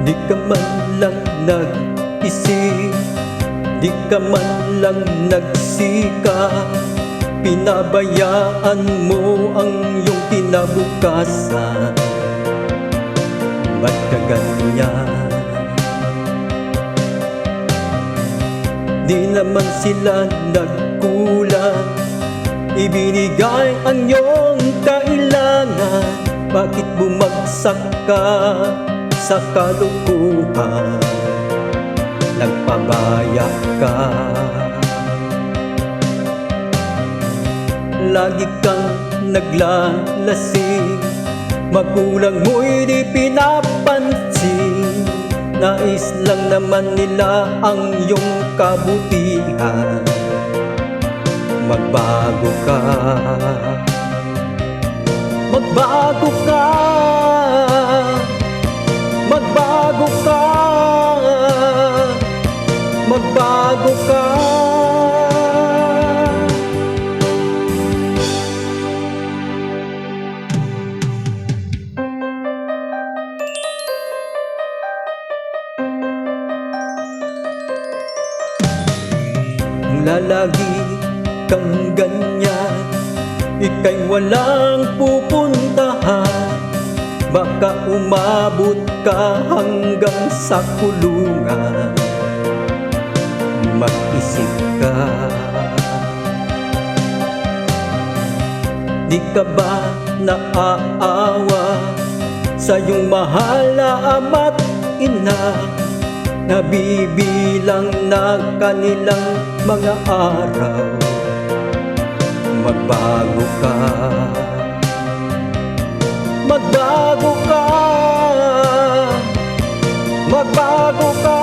Di ka man lang nag-isip, di ka man lang nagsika. Pinabayaan mo ang iyong kinabukasan. Ba't ka ganyan? Di naman sila nagkulang, ibinigay ang iyong kailangan. Bakit bumagsak ka sa kalukuhan? Nagpabaya ka. Lagi kang naglalasing, magulang mo'y di pinapansin. Nais lang naman nila ang iyong kabutihan. Magbago ka, magbago ka, magbago ka, magbago ka. Lalagi kang ganyan, ika'y walang pupuntahan. Baka umabot ka hanggang sa kulungan. Mag-isip ka. Di ka ba naaawa sa iyong mahal na ama't ina? Nabibilang na kanilang mga araw. Magbago ka, magbago ka, magbago ka,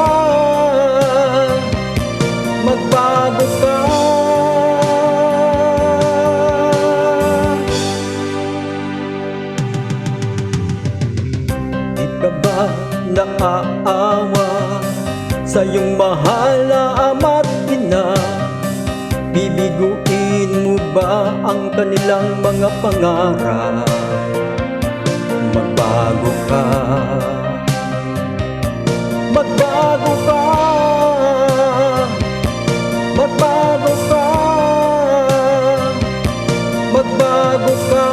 magbago ka. Di ka ba naaawa sa iyong mahal na ama't ina? Bibiguin mo ba ang kanilang mga pangarap? Magbago ka, magbago ka, magbago ka, magbago ka.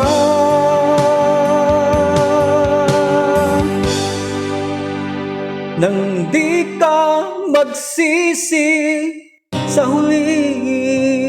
Nang di ka magsisi sa huli.